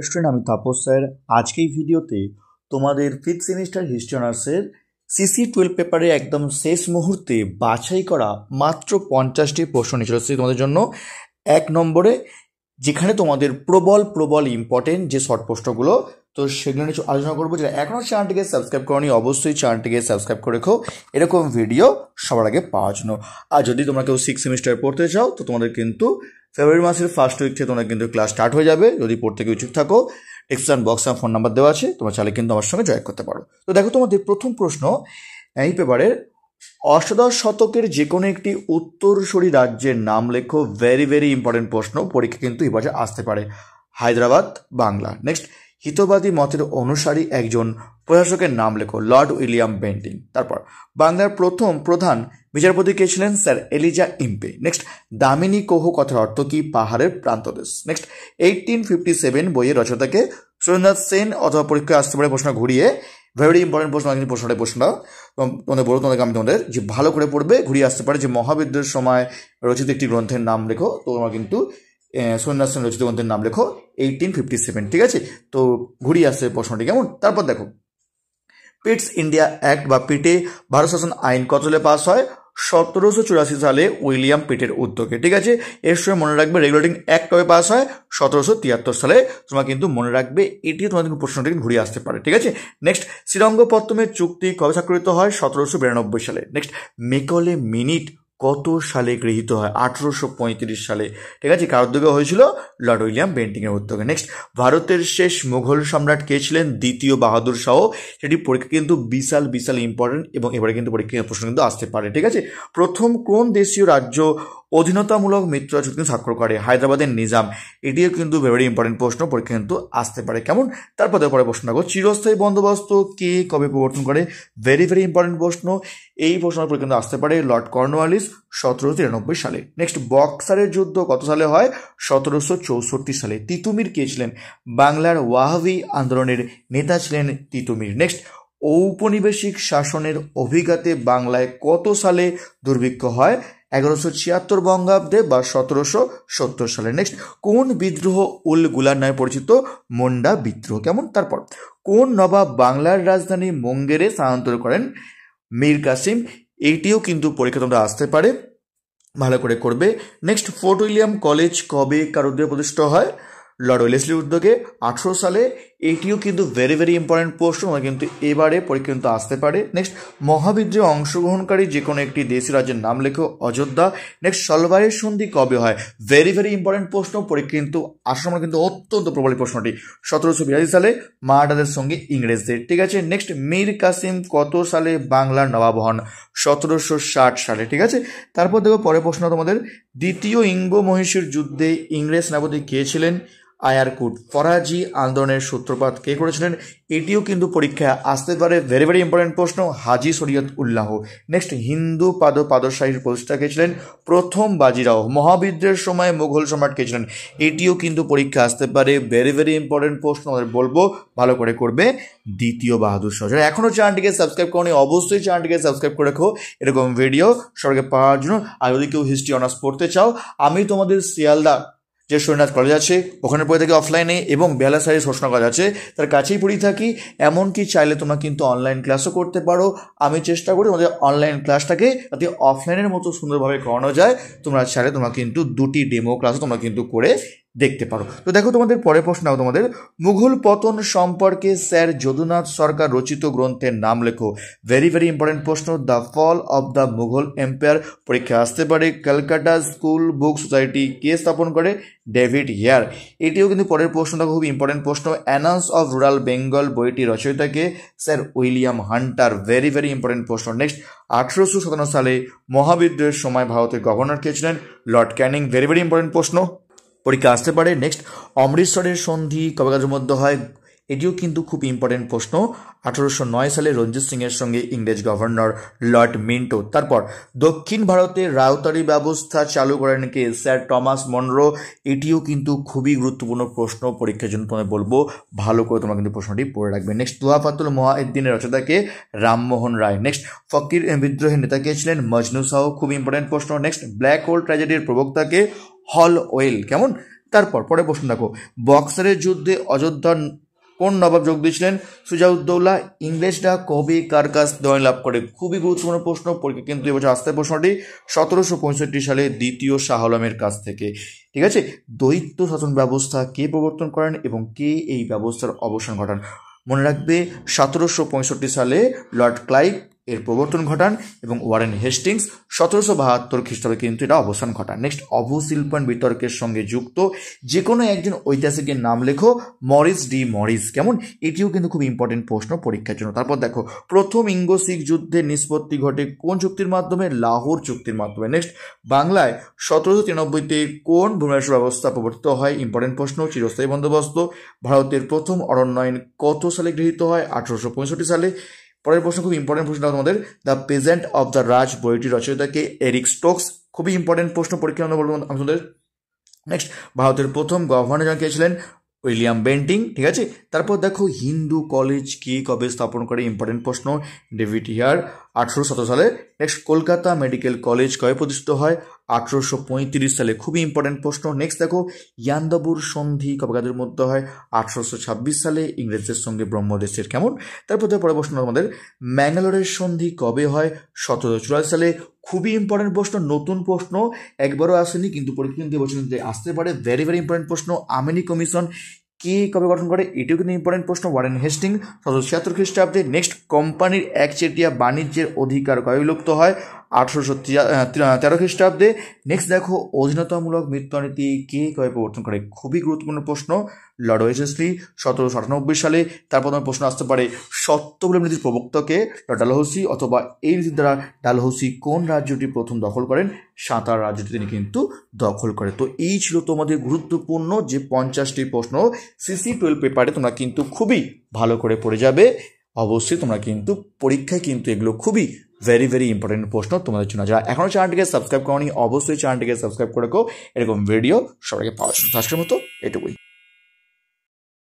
Student আমি Tapas sir. আজকে এই ভিডিওতে তোমাদের ফিফথ সেমিস্টার হিস্ট্রি অনার্সের CC12 পেপারে একদম শেষ মুহূর্তে বাছাই করা মাত্র 50টি প্রশ্ন নিয়ে চলে এসেছি তোমাদের জন্য। 1 নম্বরে যেখানে তোমাদের প্রবল ইম্পর্টেন্ট যে শর্ট প্রশ্নগুলো, তো সেগুলো নিয়ে আলোচনা করবো। যেটা এখনও চ্যানেলটিকে সাবস্ক্রাইব করোনি, অবশ্যই চ্যানেলটিকে সাবস্ক্রাইব করে রেখো এরকম ভিডিও সবার আগে পাওয়ার জন্য। আর যদি তোমরা কেউ 6 সেমিস্টারে পড়তে চাও তো তোমাদের কিন্তু ফেব্রুয়ারি মাসের ফার্স্ট উইক থেকে তোমরা কিন্তু ক্লাস স্টার্ট হয়ে যাবে। যদি পড়তে কেউ ইচ্ছুক থাকো, ডিসক্রিপশন বক্সে ফোন নাম্বার দেওয়া আছে, তোমরা চাইলে কিন্তু আমার সঙ্গে জয়েন করতে পারো। তো দেখো, তোমাদের প্রথম প্রশ্ন এই পেপারের, অষ্টাদশ শতকের যে কোনো একটি উত্তরসূরি রাজ্যের নাম লেখো। ভেরি ইম্পর্টেন্ট প্রশ্ন, পরীক্ষা কিন্তু এই বছর আসতে পারে। হায়দ্রাবাদ, বাংলা। নেক্সট, হিতবাদী মতের অনুসারী একজন প্রশাসকের নাম লেখো। Lord William Bentinck. তারপর, বাংলার প্রথম প্রধান বিচারপতি কে ছিলেন? Sir Elijah Impey. Next, Damin-i Koh কথার অর্থ কি? পাহাড়ের প্রান্তদেশ। নেক্সট, 1857 বইয়ের রচয়িতাকে? সুরেন্দ্রনাথ সেন। অথবা পরীক্ষায় আসতে পারে প্রশ্ন ঘুরিয়ে। ভেরি ইম্পর্টেন্ট প্রশ্ন, কিন্তু প্রশ্নটা তোমাদের বলো, তোমাদেরকে আমি তোমাদের যে ভালো করে পড়বে ঘুরিয়ে আসতে পারে যে মহাবিদ্রোহের সময় রচিত একটি গ্রন্থের নাম লেখো। তো তোমরা কিন্তু সুরেন্দ্রনাথ সেন রচিত গ্রন্থের নাম লেখো 1857। ঠিক আছে, তো ঘুরিয়ে আসছে প্রশ্নটি, কেমন? তারপর দেখো, পিটস ইন্ডিয়া অ্যাক্ট বা পিটে ভারত শাসন আইন কত সালে পাস হয়? 1784 সালে উইলিয়াম পিটের উদ্যোগে। ঠিক আছে, এর সময় মনে রাখবে রেগুলেটিং অ্যাক্ট কবে পাস হয়? 1773 সালে। তোমরা কিন্তু মনে রাখবে, এটিও তোমাদের প্রশ্নটি ঘুরিয়ে আসতে পারে। ঠিক আছে, নেক্সট, শ্রীরঙ্গপত্তমের চুক্তি কবে স্বাক্ষরিত হয়? 1792 সালে। নেক্সট, মেকলে মিনিট কত সালে গৃহীত হয়? 1835 সালে। ঠিক আছে, কার উদ্যোগে হয়েছিল? লর্ড উইলিয়াম বেন্টিংয়ের উদ্যোগে। নেক্সট, ভারতের শেষ মুঘল সম্রাট কে ছিলেন? দ্বিতীয় বাহাদুর শাহ। সেটি পরীক্ষা কিন্তু বিশাল ইম্পর্টেন্ট, এবং এবারে কিন্তু পরীক্ষা প্রশ্ন কিন্তু আসতে পারে। ঠিক আছে, প্রথম কোন দেশীয় রাজ্য অধীনতামূলক মিত্র চুক্তি স্বাক্ষর করে? হায়দ্রাবাদের নিজাম। এটিও কিন্তু ভেরি ইম্পর্টেন্ট প্রশ্ন, পরীক্ষা কিন্তু আসতে পারে। কেমন? তারপরে পরে প্রশ্ন রাখবো, চিরস্থায়ী বন্দোবস্ত কে কবে প্রবর্তন করে? ভেরি ইম্পর্টেন্ট প্রশ্ন, এই প্রশ্নের পরীক্ষা কিন্তু আসতে পারে। লর্ড কর্নওয়ালিস 1793 সালে। নেক্সট, বক্সারের যুদ্ধ কত সালে হয়? 1764 সালে। তিতুমির কে ছিলেন? বাংলার ওয়াহাবি আন্দোলনের নেতা ছিলেন তিতুমির। নেক্সট, ঔপনিবেশিক শাসনের অভিঘাতে বাংলায় কত সালে দুর্ভিক্ষ হয়? 1176 বঙ্গাব্দে বা 1770 সালে। নেক্সট, কোন বিদ্রোহ উল গুলার নামে পরিচিত? মুন্ডা বিদ্রোহ। কেমন? তারপর, কোন নবাব বাংলার রাজধানী মুঙ্গেরে স্থানান্তর করেন? মীর কাসিম। এইটিও কিন্তু পরীক্ষা তোমরা আসতে পারে, ভালো করে করবে। নেক্সট, ফোর্ট উইলিয়াম কলেজ কবে কার উদ্যোগে প্রতিষ্ঠিত হয়? লর্ড ওয়েলেসলির উদ্যোগে 1800 সালে। এটিও কিন্তু ভেরি ইম্পর্টেন্ট প্রশ্ন, কিন্তু এবারে পরীক্ষা কিন্তু আসতে পারে। নেক্সট, মহাবিদ্রোহে অংশগ্রহণকারী যে কোনো একটি দেশি রাজ্যের নাম লেখো। অযোধ্যা। নেক্সট, সলবারের সন্ধি কবে হয়? ভেরি ইম্পর্টেন্ট প্রশ্ন, পরীক্ষা কিন্তু আসার সময় কিন্তু অত্যন্ত প্রবল প্রশ্নটি। 1782 সালে মারাঠাদের সঙ্গে ইংরেজদের। ঠিক আছে, নেক্সট, মীর কাসিম কত সালে বাংলার নবাব হন? 1760 সালে। ঠিক আছে, তারপর দেখো পরের প্রশ্ন তোমাদের, দ্বিতীয় ইঙ্গ মহিষীর যুদ্ধে ইংরেজ সেনাপতি কে ছিলেন? আয়ারকুট। ফরাজি আন্দোলনের সূত্রপাত কে করেছিলেন? এটিও কিন্তু পরীক্ষায় আসতে পারে, ভেরি ইম্পর্টেন্ট প্রশ্ন। হাজি শরীয়ত উল্লাহ। নেক্সট, হিন্দু পাদশাহীর প্রতিষ্ঠা কে ছিলেন? প্রথম বাজিরাও। মহাবিদ্রোহের সময় মুঘল সম্রাট কে ছিলেন? এটিও কিন্তু পরীক্ষা আসতে পারে, ভেরি ইম্পর্টেন্ট প্রশ্ন। আমাদের বলবো ভালো করে করবে, দ্বিতীয় বাহাদুর শাহ। যারা এখনও চ্যানেলটিকে সাবস্ক্রাইব করনি, অবশ্যই চ্যানেলটিকে সাবস্ক্রাইব করে রাখো এরকম ভিডিও সবাইকে পাওয়ার জন্য। আর যদি কেউ হিস্ট্রি অনার্স পড়তে চাও, আমি তোমাদের শিয়ালদা যে সুরেন্দ্রনাথ কলেজ আছে ওখানে পড়ে থাকি অফলাইনে, এবং বেলা সাইড শোষণা কলেজ আছে তার কাছেই পড়ে থাকি। এমনকি চাইলে তোমরা কিন্তু অনলাইন ক্লাসও করতে পারো। আমি চেষ্টা করি তোমাদের অনলাইন ক্লাসটাকে যাতে অফলাইনের মতো সুন্দরভাবে করানো যায়। তোমরা চাইলে তোমরা কিন্তু 2টি ডেমো ক্লাসও তোমরা কিন্তু করে দেখতে পারো। তো দেখো, তোমাদের পরের প্রশ্ন, তোমাদের মুঘল পতন সম্পর্কে স্যার যদুনাথ সরকার রচিত গ্রন্থের নাম লেখো। ভেরি ইম্পর্টেন্ট প্রশ্ন। The fall of the Mughal empire. পরীক্ষা আসতে পারে। ক্যালকাটা স্কুল বুক সোসাইটি কে স্থাপন করে? David Hare. এটিও কিন্তু পরের প্রশ্নটা খুব ইম্পর্টেন্ট প্রশ্ন। অ্যানান্স অফ রুরাল বেঙ্গল বইটি রচয়িতাকে? Sir William Hunter. Very important প্রশ্ন। নেক্সট, 1857 সালে মহাবিদ্রোহের সময় ভারতের গভর্নর কে ছিলেন? লর্ড ক্যানিং। ভেরি ইম্পর্টেন্ট প্রশ্ন, পরীক্ষা আসতে পারে। নেক্সট, অমৃতসরের সন্ধি কবে মধ্যে হয়? এটিও কিন্তু খুব ইম্পর্টেন্ট প্রশ্ন। 1809 সালে রঞ্জিত সিংয়ের সঙ্গে ইংরেজ গভর্নর লর্ড মিন্টো। তারপর, দক্ষিণ ভারতে রাউতারি ব্যবস্থা চালু করেন কে? Sir Thomas Munro. এটিও কিন্তু খুবই গুরুত্বপূর্ণ প্রশ্ন, পরীক্ষার জন্য তোমায় বলবো ভালো করে তোমরা কিন্তু প্রশ্নটি পড়ে রাখবে। নেক্সট, তুহাফাতুল মুহাইদ্দিনের রচয়িতাকে? রামমোহন রায়। নেক্সট, ফকির বিদ্রোহের নেতা কে ছিলেন? মজনু শাহ। খুব ইম্পর্টেন্ট প্রশ্ন। নেক্সট, ব্ল্যাক হোল ট্র্যাজেডির প্রবক্তাকে? Holwell. কেমন? তারপর পরের প্রশ্ন দেখো, বক্সারের যুদ্ধে অযোধ্যার কোন নবাব যোগ দিয়েছিলেন? সুজাউদ্দৌলা। ইংরেজরা কবে কার কাছ দেওয়ানি লাভ করে? খুবই গুরুত্বপূর্ণ প্রশ্ন, পরীক্ষা কিন্তু এবছর আসতে প্রশ্নটি 1765 সালে দ্বিতীয় শাহ আলমের কাছ থেকে। ঠিক আছে, দ্বৈত শাসন ব্যবস্থা কে প্রবর্তন করেন এবং কে এই ব্যবস্থার অবসান ঘটান? মনে রাখবে 1765 সালে লর্ড ক্লাইভ এর প্রবর্তন ঘটান এবং ওয়ারেন হেস্টিংস 1772 খ্রিস্টাব্দে কিন্তু এটা অবসান ঘটান। নেক্সট, অভশিল্পায়ন বিতর্কের সঙ্গে যুক্ত যে কোনো একজন ঐতিহাসিকের নাম লেখো। Morris D Morris. কেমন? এটিও কিন্তু খুব ইম্পর্টেন্ট প্রশ্ন পরীক্ষার জন্য। তারপর দেখো, প্রথম ইঙ্গো শিখ যুদ্ধের নিষ্পত্তি ঘটে কোন চুক্তির মাধ্যমে? লাহোর চুক্তির মাধ্যমে। নেক্সট, বাংলায় 1793-তে কোন ভূমিরাষ্ট্র ব্যবস্থা প্রবর্তিত হয়? ইম্পর্টেন্ট প্রশ্ন, চিরস্থায়ী বন্দোবস্ত। ভারতের প্রথম অরণ্যায়ন কত সালে গৃহীত হয়? 1865 সালে। পরের প্রশ্ন খুব ইম্পর্টেন্ট প্রশ্ন তোমাদের, the peasant of the Raj বইটি রচয়িতাকে? Eric Stokes. খুবই ইম্পর্টেন্ট প্রশ্ন পরীক্ষা বলবো আমাদের। নেক্সট, ভারতের প্রথম গভর্নর কে ছিলেন? William Bentinck. ঠিক আছে, তারপর দেখো, হিন্দু কলেজ কে কবে স্থাপন করে? ইম্পর্টেন্ট প্রশ্ন, ডেভিড হিয়ার 1817 সালে। নেক্সট, কলকাতা মেডিকেল কলেজ কবে প্রতিষ্ঠিত হয়? 1835 সালে। খুবই ইম্পর্টেন্ট প্রশ্ন। নেক্সট দেখো, ইয়ান্দাবুর সন্ধি কবে কাদের মধ্যে হয়? 1826 সালে ইংরেজদের সঙ্গে ব্রহ্মদেশের। কেমন? তারপর পরের প্রশ্ন আমাদের, ম্যাঙ্গালোরের সন্ধি কবে হয়? 1784 সালে। খুবই ইম্পর্টেন্ট প্রশ্ন, নতুন প্রশ্ন, একবারও আসেনি কিন্তু পরীক্ষা কিন্তু বলছেন যে আসতে পারে। ভেরি ভেরি ইম্পর্টেন্ট প্রশ্ন, আমিনি কমিশন কে কবে গঠন করে? এটিও কিন্তু ইম্পর্টেন্ট প্রশ্ন, ওয়ারেন হেস্টিং 1776 খ্রিস্টাব্দে। নেক্সট, কোম্পানির একচেটিয়া বাণিজ্যের অধিকার কবে বিলুপ্ত হয়? 1813 খ্রিস্টাব্দে। নেক্সট দেখো, অধীনতামূলক মৃত্যুনীতি কে কবে প্রবর্তন করে? খুবই গুরুত্বপূর্ণ প্রশ্ন, লর্ড ওয়েসেসলি 1798 সালে। তারপর তোমার প্রশ্ন আসতে পারে, সত্যবিলোপ নীতির প্রবক্তাকে? লর্ড ডালহৌসি। অথবা এই নীতির দ্বারা ডালহৌসি কোন রাজ্যটি প্রথম দখল করেন? সাঁতার রাজ্যটি তিনি কিন্তু দখল করে। তো এই ছিল তোমাদের গুরুত্বপূর্ণ যে 50টি প্রশ্ন CC12 পেপারে, তোমরা কিন্তু খুবই ভালো করে পড়ে যাবে। অবশ্যই তোমরা কিন্তু পরীক্ষায় কিন্তু এগুলো খুবই ভেরি ভেরি ইম্পর্টেন্ট প্রশ্ন তোমাদের জন্য। যারা এখনও চ্যানেলটিকে সাবস্ক্রাইব করনি অবশ্যই চ্যানেলটিকে সাবস্ক্রাইব করে রাখো এরকম ভিডিও সবাইকে পাওয়ার জন্য। আজকের মতো এটুকুই।